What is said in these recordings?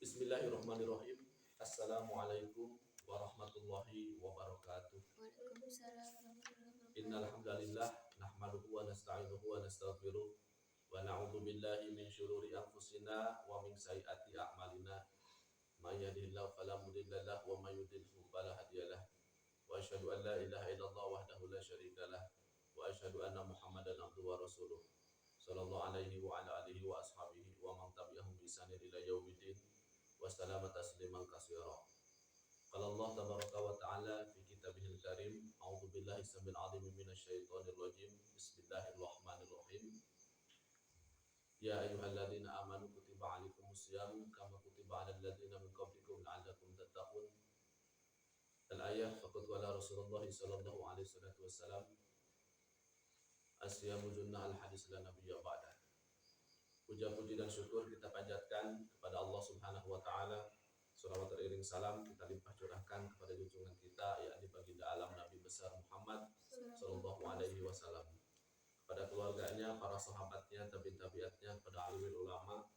Bismillahirrahmanirrahim. Assalamualaikum warahmatullahi wabarakatuh. Waalaikumsalam warahmatullahi Innal wabarakatuh. hamdalillah nahmaduhu wa nasta'inuhu wa nastaghfiruh wa na'udzu billahi min syururi anfusina wa min sayyiati a'malina. May yahdihillahu fala mudilla lahu wa may yudlilhu fala hadiyalah. Wa asyhadu an la ilaha illallah wahdahu la syarikalah wa asyhadu anna Muhammadan abduhu wa rasuluh. Sallallahu alaihi wa ala alihi wa ashabihi wa man tabi'ahum bi ihsanin ila yaumiddin. Wassalama tasliman katsira. Qala Allah tabaraka wa ta'ala fi kitabihil karim, a'udzu billahi samil 'alim minasyaitonir rajim. Bismillahirrahmanirrahim. Ya ayyuhalladzina amanu kutiba 'alaikumus syiyam kama kutiba 'alal ladzina min qablikum la'allakum tattaqun. Al-ayah faqad qala Rasulullah sallallahu alaihi wasallam, as-siyamu junnah al-hadis la nabiyya ba'da. Puja-puji dan syukur kita panjatkan kepada Allah Subhanahu wa taala. Salawat teriring salam kita limpah curahkan kepada junjungan kita, yakni baginda alam Nabi besar Muhammad sallallahu alaihi wasallam, kepada keluarganya, para sahabatnya, tabi'atnya, kepada alimul ulama,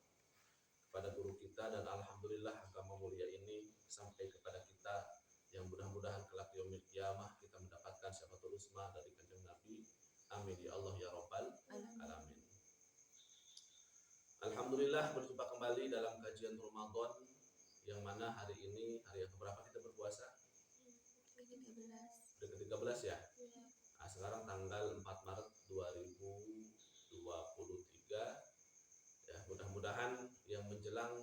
kepada guru kita, dan alhamdulillah agama mulia ini sampai kepada kita yang mudah-mudahan kelak yaumil qiyamah kita mendapatkan syafaatul uzma dari kanjeng Nabi. Amin ya Allah ya rabbal alamin. Alhamdulillah berjumpa kembali dalam kajian Ramadan, yang mana hari ini hari yang keberapa kita berpuasa? 13. Udah ke-13 ya? Ya. Nah, sekarang tanggal 4 Maret 2023. Ya, mudah-mudahan yang menjelang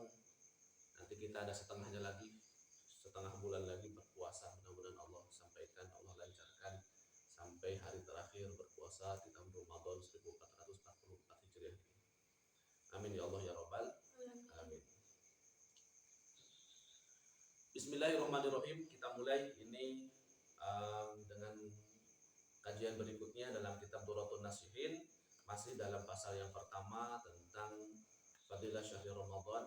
nanti kita ada setengahnya lagi, setengah bulan lagi berpuasa. Mudah-mudahan Allah sampaikan, Allah lancarkan sampai hari terakhir berpuasa di tahun Ramadan 1444 Hijriah ini. Amin ya Allah ya rabbal alamin. Bismillahirrahmanirrahim. Kita mulai ini dengan kajian berikutnya dalam kitab Duratun Nasihin, masih dalam pasal yang pertama tentang Fadilah Syahri Ramadan.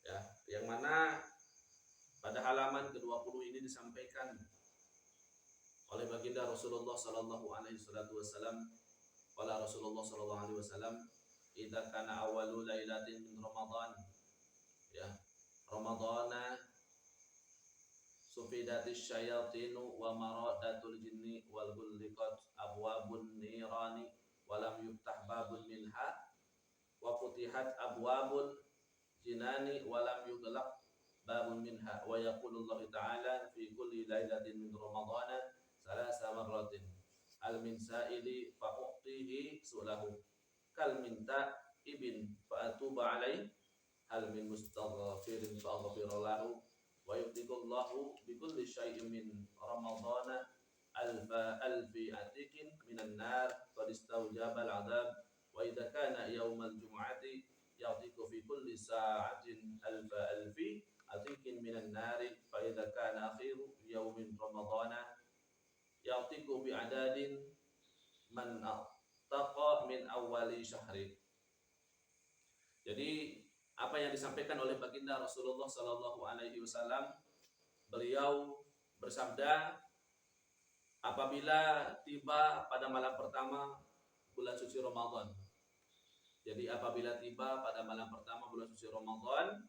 Ya, yang mana pada halaman ke-20 ini disampaikan oleh baginda Rasulullah sallallahu alaihi wasallam. Qala Rasulullah sallallahu alaihi wasallam, idza kana awwalu lailatin min Ramadan, ya, Ramadana sufidatis syayatinu wa maradatul jinni wal gulliqat abwabun nirani wa lam yuftah babun minha wa futihat abwabul jinani wa lam yughlaq babun minha wa yaqulullahu ta'ala fi kulli lailatin min Ramadana salasa marratin al min sa'ili fa u'tihi sulahu kal minta ibn fa atuba alaih hal min mustaghfirin fa aghfira lahu wa yubtikullahu bi kulli syai'in min Ramadana alfi atikin minan nar qad istawjaba al-'adab wa idza kana yaumal jumu'ati ya'tiku fi kulli sa'atin alfi atikin minan nar fa idza kana akhiru yaumin Ramadana ya'tiku bi adadin man taqa min awwali syahri. Jadi apa yang disampaikan oleh baginda Rasulullah sallallahu alaihi wasallam, beliau bersabda, apabila tiba pada malam pertama bulan suci Ramadan. Jadi apabila tiba pada malam pertama bulan suci Ramadan,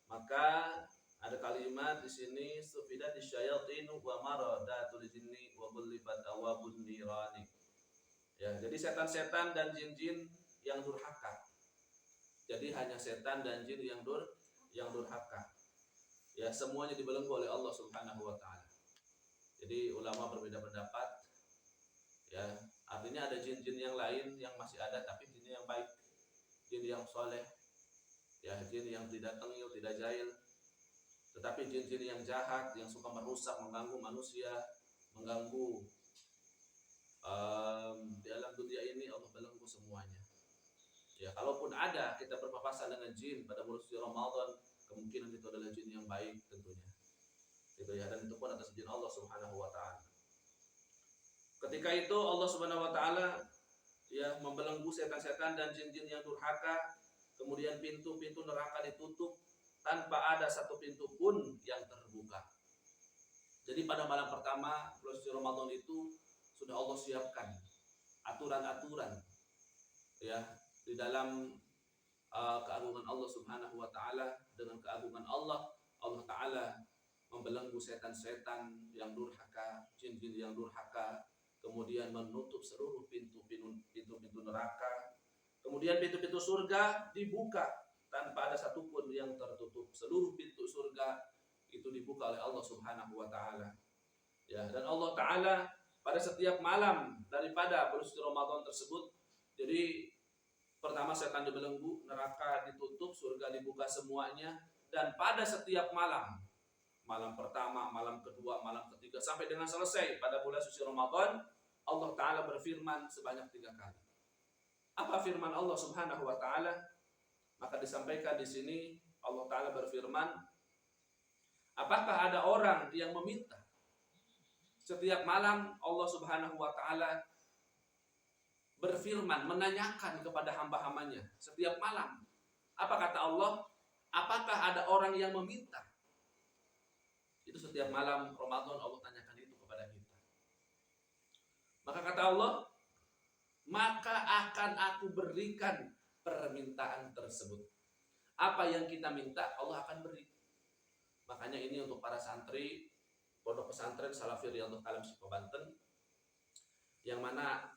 maka ada kalimat di sini sufidatis syayatinu wa maradatul jinni wa bullifat awabun nirani. Ya, jadi setan-setan dan jin-jin yang durhaka. Jadi hanya setan dan jin yang durhaka. Ya, semuanya dibelenggu oleh Allah Subhanahu wa taala. Jadi ulama berbeda pendapat. Ya, artinya ada jin-jin yang lain yang masih ada tapi jin yang baik, jin yang soleh, ya, jin yang tidak tengil, tidak jahil. Tetapi jin-jin yang jahat, yang suka merusak, mengganggu manusia, mengganggu di alam dunia ini, Allah belenggu semuanya. Ya, kalaupun ada kita berpapasan dengan jin pada bulan suci Ramadan, kemungkinan itu adalah jin yang baik tentunya. Gitu ya, dan itu pun atas izin Allah Subhanahu wa taala. Ketika itu Allah Subhanahu wa taala ya membelenggu setan-setan dan jin-jin yang durhaka, kemudian pintu-pintu neraka ditutup tanpa ada satu pintu pun yang terbuka. Jadi pada malam pertama bulan suci Ramadan itu sudah Allah siapkan aturan-aturan ya di dalam keagungan Allah Subhanahu wa taala. Dengan keagungan Allah, Allah taala membelenggu setan-setan yang durhaka, jin-jin yang durhaka, kemudian menutup seluruh pintu-pintu neraka. Kemudian pintu-pintu surga dibuka tanpa ada satupun yang tertutup. Seluruh pintu surga itu dibuka oleh Allah Subhanahu wa taala. Ya, dan Allah taala pada setiap malam daripada bulan suci Ramadan tersebut, jadi pertama setan dibelenggu, neraka ditutup, surga dibuka semuanya, dan pada setiap malam, malam pertama, malam kedua, malam ketiga, sampai dengan selesai pada bulan suci Ramadan, Allah taala berfirman sebanyak 3 kali. Apa firman Allah Subhanahu wa taala? Maka disampaikan di sini Allah taala berfirman, apakah ada orang yang meminta? Setiap malam Allah Subhanahu wa taala berfirman, menanyakan kepada hamba-hambanya setiap malam. Apa kata Allah? Apakah ada orang yang meminta? Itu setiap malam Ramadan Allah tanyakan itu kepada kita. Maka kata Allah, maka akan aku berikan permintaan tersebut. Apa yang kita minta Allah akan beri. Makanya ini untuk para santri Pondok Pesantren Salafi Riyadhus Alam Sipo Banten, yang mana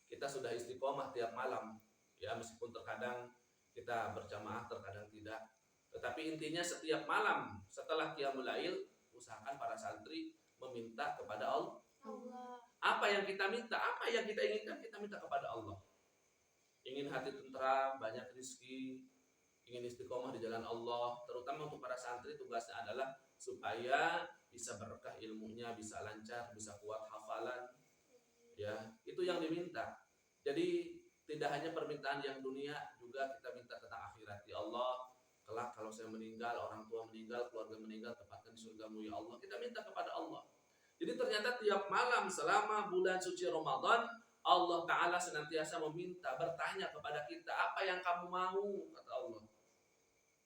kita sudah istiqomah tiap malam, ya meskipun terkadang kita berjamaah, terkadang tidak. Tetapi intinya setiap malam setelah Qiyamul Lail, usahakan para santri meminta kepada Allah. Apa yang kita minta, apa yang kita inginkan, kita minta kepada Allah. Ingin hati tentram, banyak rezeki, ingin istiqomah di jalan Allah, terutama untuk para santri tugasnya adalah supaya bisa berkah ilmunya, bisa lancar, bisa kuat hafalan. Ya, itu yang diminta. Jadi tidak hanya permintaan yang dunia, juga kita minta tentang akhirat. Ya Allah, kelak kalau saya meninggal, orang tua meninggal, keluarga meninggal, tempatkan di surga-Mu ya Allah. Kita minta kepada Allah. Jadi ternyata tiap malam selama bulan suci Ramadan, Allah Ta'ala senantiasa meminta, bertanya kepada kita, apa yang kamu mau? Kata Allah.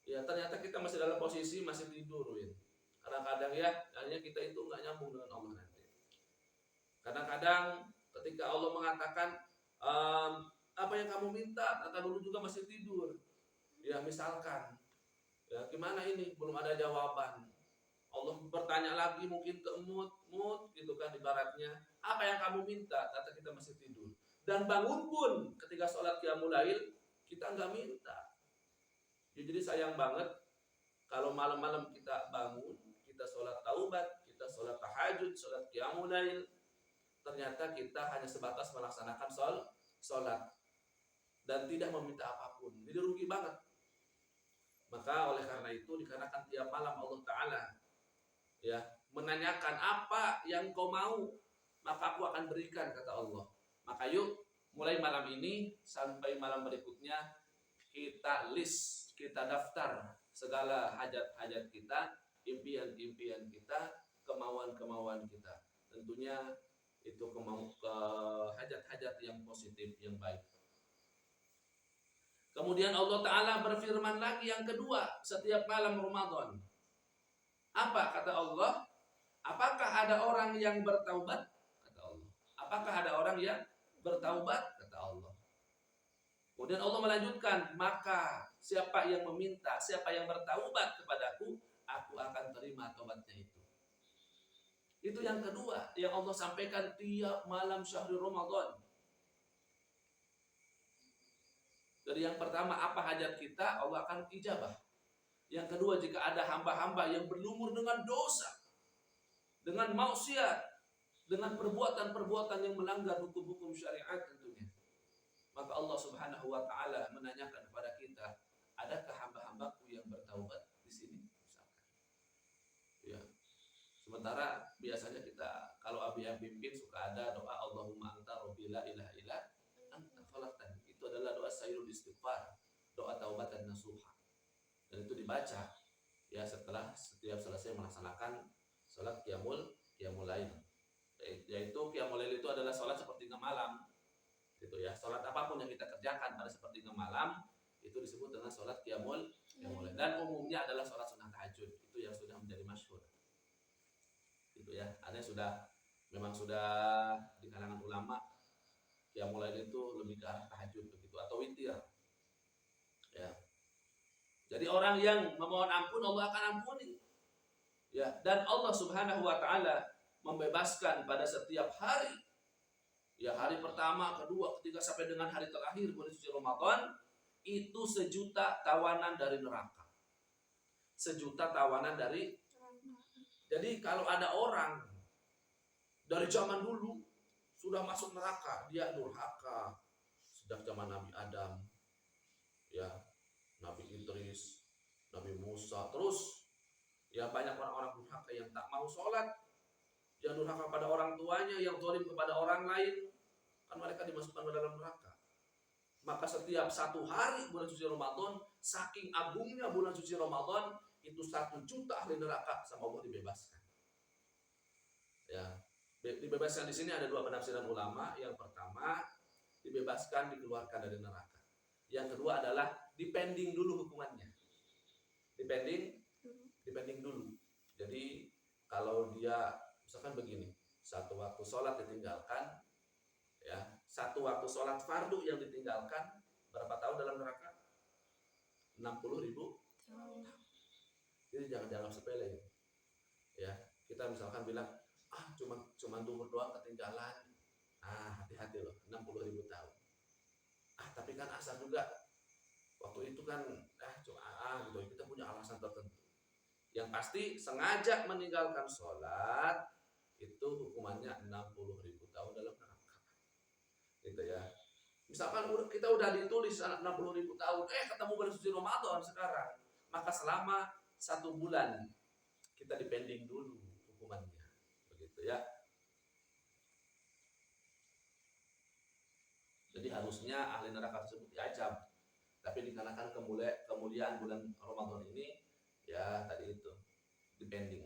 Ya ternyata kita masih dalam posisi masih tidur. Ya. Kadang-kadang ya, hanya kita itu nggak nyambung dengan Allah nanti. Kadang-kadang ketika Allah mengatakan, apa yang kamu minta, kata dulu juga masih tidur. Ya misalkan, ya gimana ini, belum ada jawaban. Allah bertanya lagi mungkin ke mut gitu kan ibaratnya. Apa yang kamu minta? Kata kita masih tidur. Dan bangun pun ketika sholat Qiyamul Lail kita nggak minta. Ya, jadi sayang banget kalau malam-malam kita bangun, kita sholat taubat, kita sholat tahajud, sholat Qiyamul Lail, ternyata kita hanya sebatas melaksanakan sholat dan tidak meminta apapun. Jadi rugi banget. Maka oleh karena itu dikarenakan tiap malam Allah Ta'ala ya menanyakan apa yang kau mau, maka aku akan berikan, kata Allah. Maka yuk mulai malam ini sampai malam berikutnya kita list, kita daftar segala hajat-hajat kita, impian-impian kita, kemauan-kemauan kita. Tentunya itu hajat-hajat yang positif, yang baik. Kemudian Allah Ta'ala berfirman lagi yang kedua setiap malam Ramadan. Apa kata Allah? Apakah ada orang yang bertaubat? Kata Allah. Apakah ada orang yang bertaubat? Kata Allah. Kemudian Allah melanjutkan, maka siapa yang meminta, siapa yang bertaubat kepadaku, aku akan terima taubatnya itu. Itu yang kedua yang Allah sampaikan tiap malam Syahrul Ramadan. Dari yang pertama, apa hajat kita, Allah akan ijabah. Yang kedua, jika ada hamba-hamba yang berlumur dengan dosa, dengan maksiat, dengan perbuatan-perbuatan yang melanggar hukum-hukum syariat tentunya, maka Allah Subhanahu wa Ta'ala menanyakan kepada kita, adakah hamba-hambaku yang bertaubat di sini? Misalkan. Ya. Sementara biasanya kita kalau Abi yang pimpin suka ada doa Allahumma anta rabbi la ilaha illa anta khalaqtani. Itu adalah doa sayyidul istighfar, doa taubat dan nasuha. Dan itu dibaca ya setelah setiap selesai melaksanakan sholat Qiyamul Lail. Yaitu Qiyamul Lail itu adalah sholat sepertiga malam. Gitu ya. Sholat apapun yang kita kerjakan pada sepertiga malam itu disebut dengan sholat Qiyamul Lail. Dan umumnya adalah sholat sunnah tahajud. Itu yang sudah menjadi masyhur. Gitu ya. Ada memang sudah di kalangan ulama Qiyamul Lail itu lebih ke arah tahajud begitu atau witir. Ya. Jadi orang yang memohon ampun Allah akan ampuni. Ya, dan Allah Subhanahu wa taala membebaskan pada setiap hari. Ya, hari pertama, kedua, ketiga sampai dengan hari terakhir bulan suci Ramadan itu 1.000.000 tawanan dari neraka. 1.000.000 tawanan dari. Jadi kalau ada orang dari zaman dulu sudah masuk neraka, dia durhaka sejak zaman Nabi Adam, ya, Nabi Idris, Nabi Musa, terus ya banyak orang-orang durhaka yang tak mau sholat, yang durhaka pada orang tuanya, yang zalim kepada orang lain, kan mereka dimasukkan ke dalam neraka. Maka setiap 1 hari bulan suci Ramadan, saking agungnya bulan suci Ramadan, itu 1.000.000 ahli neraka sama Allah dibebaskan. Ya, dibebaskan di sini ada 2 penafsiran ulama. Yang pertama, dibebaskan, dikeluarkan dari neraka. Yang kedua adalah dipending dulu hukumannya. Dipending dulu. Jadi kalau dia misalkan begini, 1 waktu sholat ditinggalkan, ya, 1 waktu sholat fardu yang ditinggalkan, berapa tahun dalam neraka? 60.000 tahun. Jadi jangan dianggap sepele. Ya, kita misalkan bilang, cuma duhur doang ketinggalan. Hati-hati loh, 60.000 tahun. Tapi kan asal juga waktu itu kan gitu, kita punya alasan tertentu. Yang pasti sengaja meninggalkan sholat itu hukumannya 60.000 tahun dalam neraka. Gitu ya. Misalkan kita udah ditulis 60.000 tahun, ketemu bulan suci Ramadan sekarang, maka selama 1 bulan kita dipending dulu hukumannya. Begitu ya. Jadi harusnya ahli neraka tersebut diancam. Tapi dikarenakan kemuliaan bulan Ramadan ini, ya tadi itu dipending.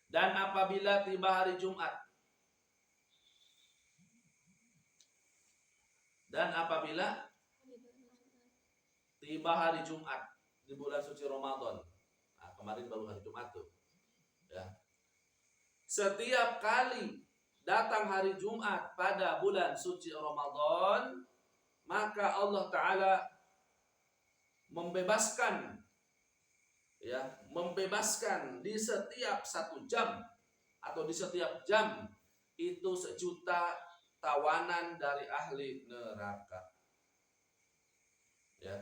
Dan apabila tiba hari Jumat, di bulan suci Ramadan, kemarin baru hari Jumat tuh, ya. Setiap kali datang hari Jumat pada bulan suci Ramadan, maka Allah Ta'ala membebaskan di setiap 1 jam atau di setiap jam itu 1.000.000 tawanan dari ahli neraka. Ya.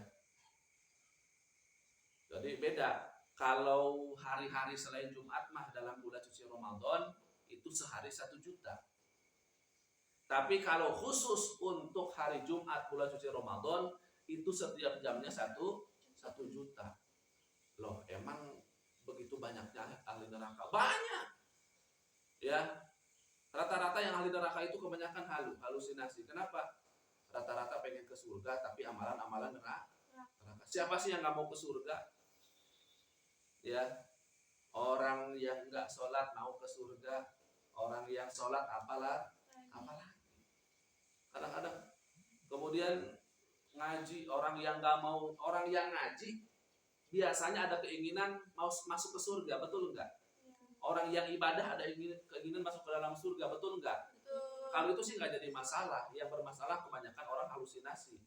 Jadi beda. Kalau hari-hari selain Jumat mah dalam bulan suci Ramadan itu sehari 1.000.000. Tapi kalau khusus untuk hari Jumat bulan suci Ramadan itu setiap jamnya 1.000.000. Loh, emang begitu banyaknya ahli neraka? Banyak. Ya. Rata-rata yang ahli neraka itu kebanyakan halusinasi. Kenapa? Rata-rata pengen ke surga tapi amalan-amalan neraka. Siapa sih yang nggak mau ke surga? Ya. Orang yang nggak sholat mau ke surga. Orang yang sholat apalah. Kadang-kadang kemudian ngaji, orang yang ngaji biasanya ada keinginan mau masuk ke surga, betul enggak? Orang yang ibadah ada keinginan masuk ke dalam surga, betul enggak? Kalau itu sih nggak jadi masalah. Yang bermasalah kebanyakan orang halusinasi,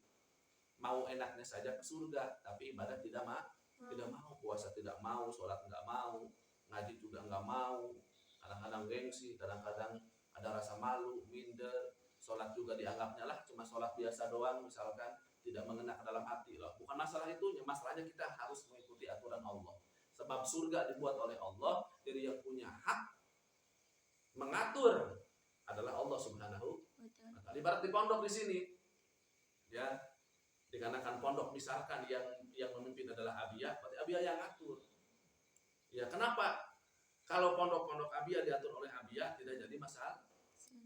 mau enaknya saja ke surga tapi ibadah tidak mau, puasa tidak mau, sholat nggak mau, ngaji juga nggak mau, kadang-kadang gengsi, kadang-kadang ada rasa malu, minder. Sholat juga dianggapnya lah cuma sholat biasa doang, misalkan tidak mengena ke dalam hati loh. Bukan masalah itunya, masalahnya kita harus mengikuti aturan Allah. Sebab surga dibuat oleh Allah, jadi yang punya hak mengatur adalah Allah Subhanahu wa Ta'ala. Ibarat di pondok di sini, ya, dikarenakan pondok misalkan yang memimpin adalah abiyah, berarti abiyah yang ngatur. Ya, kenapa? Kalau pondok-pondok abiyah diatur oleh abiyah tidak jadi masalah.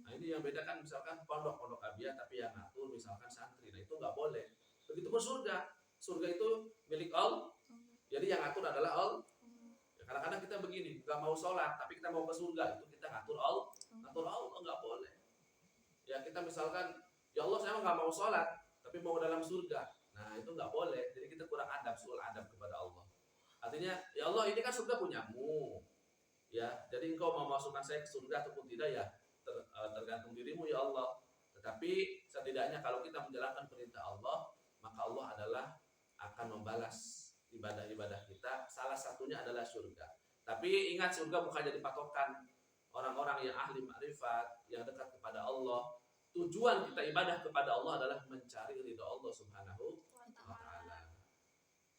Nah, ini yang bedakan misalkan pondok-pondok abiyah tapi yang ngatur misalkan santri. Nah, itu nggak boleh. Begitu pun surga. Surga itu milik Allah. Jadi yang ngatur adalah Allah. Ya, kadang-kadang kita begini, nggak mau sholat tapi kita mau ke surga, itu kita ngatur Allah. Ngatur Allah nggak boleh. Ya, kita misalkan, ya Allah saya nggak mau sholat tapi mau dalam surga. Nah, itu nggak boleh. Jadi kita kurang adab kepada Allah. Artinya, ya Allah ini kan surga punyamu. Ya, jadi engkau mau masukkan saya ke surga ataupun tidak ya tergantung dirimu ya Allah. Tetapi setidaknya kalau kita menjalankan perintah Allah, maka Allah adalah akan membalas ibadah-ibadah kita. Salah satunya adalah surga. Tapi ingat, surga bukan jadi patokan. Orang-orang yang ahli makrifat, yang dekat kepada Allah, tujuan kita ibadah kepada Allah adalah mencari ridho Allah Subhanahu wa ta'ala.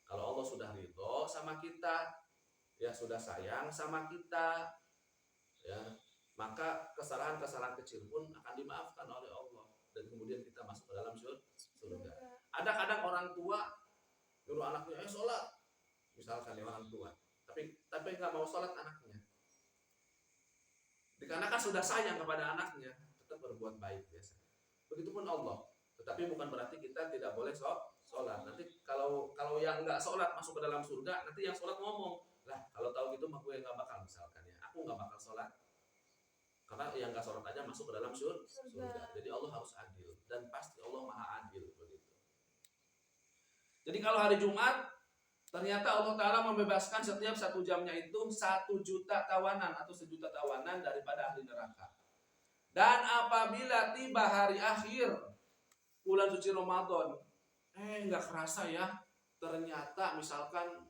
Kalau Allah sudah ridho sama kita, ya sudah sayang sama kita, ya, maka kesalahan-kesalahan kecil pun akan dimaafkan oleh Allah, dan kemudian kita masuk ke dalam surga. Ada kadang orang tua nyuruh anaknya sholat, misalkan ya orang tua, tapi nggak mau sholat anaknya, dikarenakan sudah sayang kepada anaknya, tetap berbuat baik biasa. Begitupun Allah. Tetapi bukan berarti kita tidak boleh sholat. Nanti kalau yang nggak sholat masuk ke dalam surga, nanti yang sholat ngomong, lah kalau tahu gitu mah gue nggak bakal, misalkan ya, aku nggak bakal sholat. Karena yang nggak sholat aja masuk ke dalam surga. Jadi Allah harus adil, dan pasti Allah maha adil begitu. Jadi kalau hari Jumat, ternyata Allah Ta'ala membebaskan setiap 1 jamnya itu 1 juta tawanan atau 1 juta tawanan daripada ahli neraka. Dan apabila tiba hari akhir bulan suci Ramadan, nggak kerasa ya, ternyata misalkan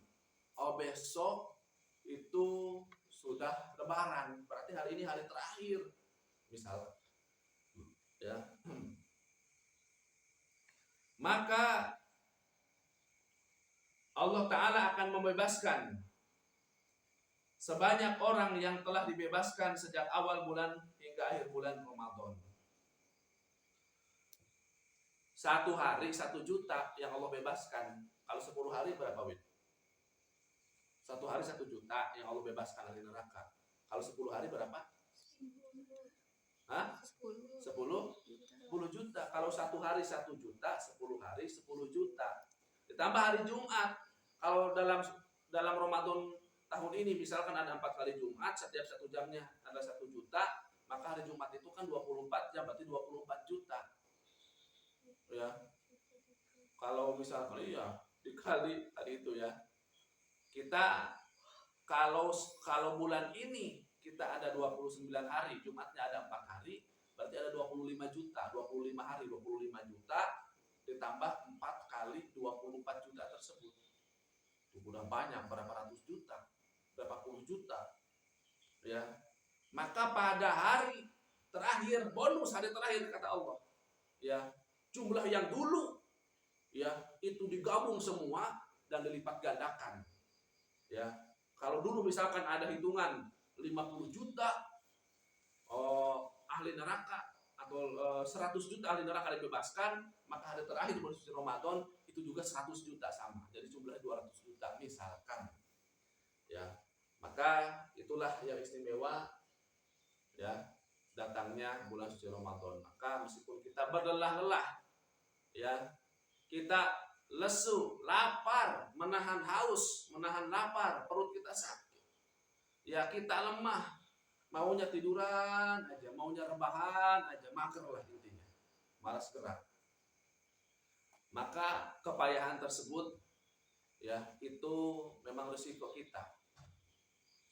besok itu sudah lebaran, berarti hari ini hari terakhir misalkan, ya, maka Allah Ta'ala akan membebaskan sebanyak orang yang telah dibebaskan sejak awal bulan hingga akhir bulan Ramadan. 1 hari 1 juta yang Allah bebaskan. Kalau 10 hari berapa, Win? 1 hari 1 juta yang Allah bebaskan dari neraka. Kalau 10 hari berapa? 10 juta. Kalau 1 hari 1 juta, 10 hari 10 juta. Ditambah hari Jumat. Kalau dalam Ramadan tahun ini misalkan ada 4 kali Jumat, setiap 1 jamnya ada 1 juta, maka hari Jumat itu kan 24 jam, berarti 24 juta. Ya. Kalau misalkan dikali tadi itu ya. Kita kalau bulan ini kita ada 29 hari, Jumatnya ada 4 hari, berarti ada 25 juta, 25 hari 25 juta ditambah 4 kali 24 juta tersebut. Itu udah banyak, berapa ratus juta, berapa puluh juta. Ya. Maka pada hari terakhir, bonus hari terakhir kata Allah, ya, jumlah yang dulu ya itu digabung semua dan dilipat gandakan. Ya, kalau dulu misalkan ada hitungan 50 juta ahli neraka atau 100 juta ahli neraka dibebaskan, maka hari terakhir di bulan suci Ramadan itu juga 100 juta sama. Jadi jumlahnya 200 juta misalkan. Ya, maka itulah yang istimewa ya datangnya bulan suci Ramadan. Maka meskipun kita berlelah-lelah, ya, kita lesu, lapar, menahan haus, menahan lapar, perut kita sakit, ya kita lemah, maunya tiduran aja, maunya rebahan aja, mager lah intinya, malas gerak. Maka kepayahan tersebut ya itu memang risiko kita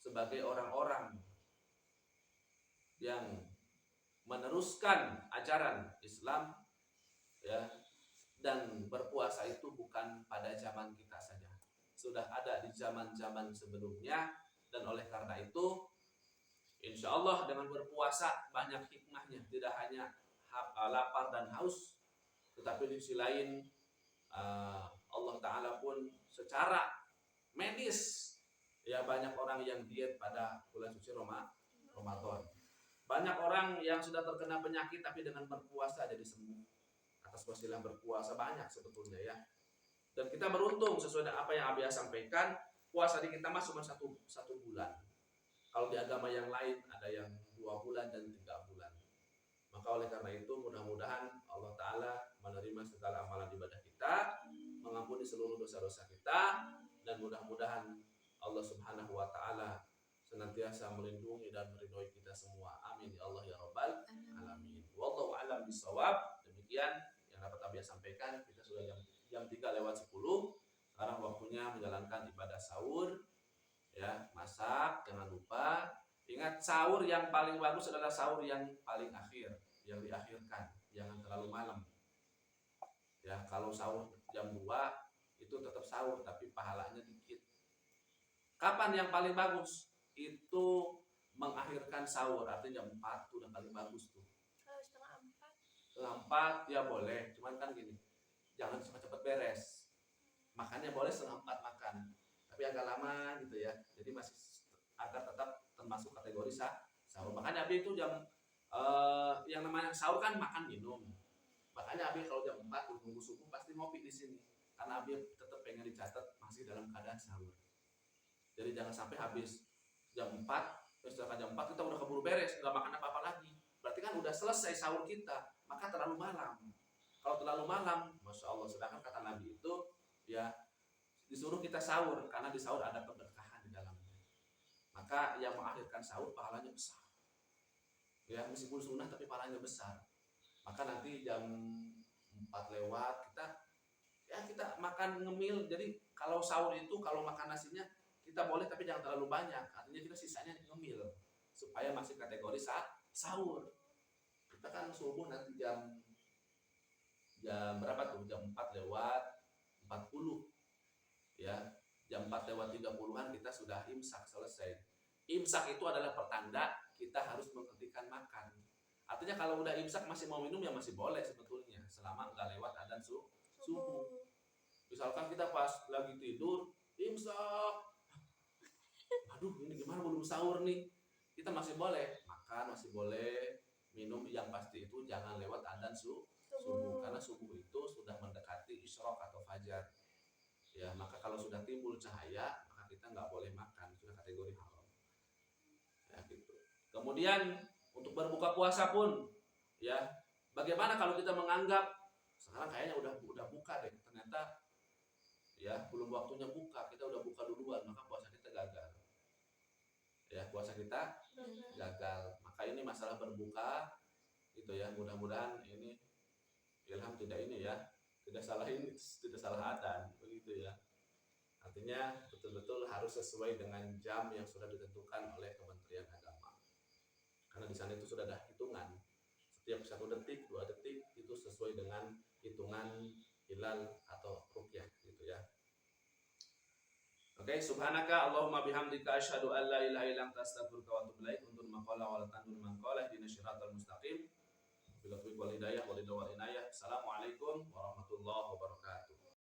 sebagai orang-orang yang meneruskan ajaran Islam, ya, dan berpuasa itu bukan pada zaman kita saja, sudah ada di zaman-zaman sebelumnya. Dan oleh karena itu, insya Allah dengan berpuasa banyak hikmahnya, tidak hanya lapar dan haus, tetapi di sisi lain Allah Ta'ala pun secara medis, ya, banyak orang yang diet pada bulan suci Ramadan. Banyak orang yang sudah terkena penyakit tapi dengan berpuasa jadi sembuh. Atas wasilah berpuasa banyak sebetulnya ya. Dan kita beruntung sesuai dengan apa yang Abiyah sampaikan, puasa di kita cuma satu bulan. Kalau di agama yang lain ada yang 2 bulan dan 3 bulan. Maka oleh karena itu mudah-mudahan Allah Ta'ala menerima segala amalan ibadah kita, mengampuni seluruh dosa-dosa kita, dan mudah-mudahan Allah Subhanahu wa Ta'ala senantiasa melindungi dan meridhoi kita semua. Amin ya Allah ya Rabbal alamin. Wallahu a'lam bishawab. Demikian yang dapat Abiyah sampaikan. Kita sudah jam 3:10. Sekarang waktunya menjalankan ibadah sahur. Ya, masak, jangan lupa. Ingat, sahur yang paling bagus adalah sahur yang paling akhir, yang diakhirkan, jangan terlalu malam. Ya, kalau sahur jam 2 itu tetap sahur tapi pahalanya dikit. Kapan yang paling bagus? Itu mengakhirkan sahur, artinya jam 4 tuh udah paling bagus tuh. Kalau setengah 4. Setengah 4 ya boleh, cuman kan gini, jangan cepat-cepat beres. Makannya boleh setengah 4 makan, tapi agak lama gitu ya. Jadi masih agar tetap termasuk kategori sahur. Makanya Abi itu jam yang namanya sahur kan makan minum. Makanya Abi kalau jam 4 nunggu subuh pasti ngopi di sini. Karena Abi tetap pengen dicatat masih dalam keadaan sahur. Jadi jangan sampai habis jam 4, misalkan jam 4 kita udah keburu beres, nggak makan apa-apa lagi. Berarti kan udah selesai sahur kita, maka terlalu malam. Kalau terlalu malam, Masya Allah, sedangkan kata Nabi itu ya disuruh kita sahur, karena di sahur ada keberkahan di dalamnya. Maka yang mengakhirkan sahur pahalanya besar. Ya, meskipun sunnah tapi pahalanya besar. Maka nanti jam 4 lewat kita makan ngemil. Jadi kalau sahur itu kalau makan nasinya kita boleh tapi jangan terlalu banyak. Artinya kita sisanya ngemil supaya masih kategori sahur. Kita kan subuh nanti jam berapa tuh? Jam 4 lewat 40. Ya, jam 4 lewat 30-an kita sudah imsak selesai. Imsak itu adalah pertanda kita harus menghentikan makan. Artinya kalau udah imsak masih mau minum ya masih boleh sebetulnya selama nggak lewat adzan subuh. Misalkan kita pas lagi tidur imsak, aduh ini gimana belum sahur nih, kita masih boleh makan, masih boleh minum, yang pasti itu jangan lewat adzan subuh, karena subuh itu sudah mendekati isyraq atau fajar. Ya, maka kalau sudah timbul cahaya maka kita nggak boleh makan, sudah kategori haram. Ya gitu. Kemudian untuk berbuka puasa pun, ya bagaimana kalau kita menganggap sekarang kayaknya udah buka deh, ternyata ya belum waktunya buka, kita udah buka duluan, maka puasa kita gagal. Ya, puasa kita gagal. Maka ini masalah berbuka itu ya, mudah-mudahan ini Ilham tidak ini ya, tidak salah adzan begitu ya. Artinya betul-betul harus sesuai dengan jam yang sudah ditentukan oleh Kementerian Agama. Karena di sana itu sudah ada hitungan. Setiap 1 detik, 2 detik itu sesuai dengan hitungan hilal atau ruqyah gitu ya. Oke, subhanaka Allahumma bihamdika asyhadu an la ilaha illa anta astaghfiruka wa atubu ilaik. Untuk maqala wal tanur man qala ihdinas siratal mustaqim. Bila tuq wal hidayah wal inayah. Assalamualaikum warahmatullahi wabarakatuh.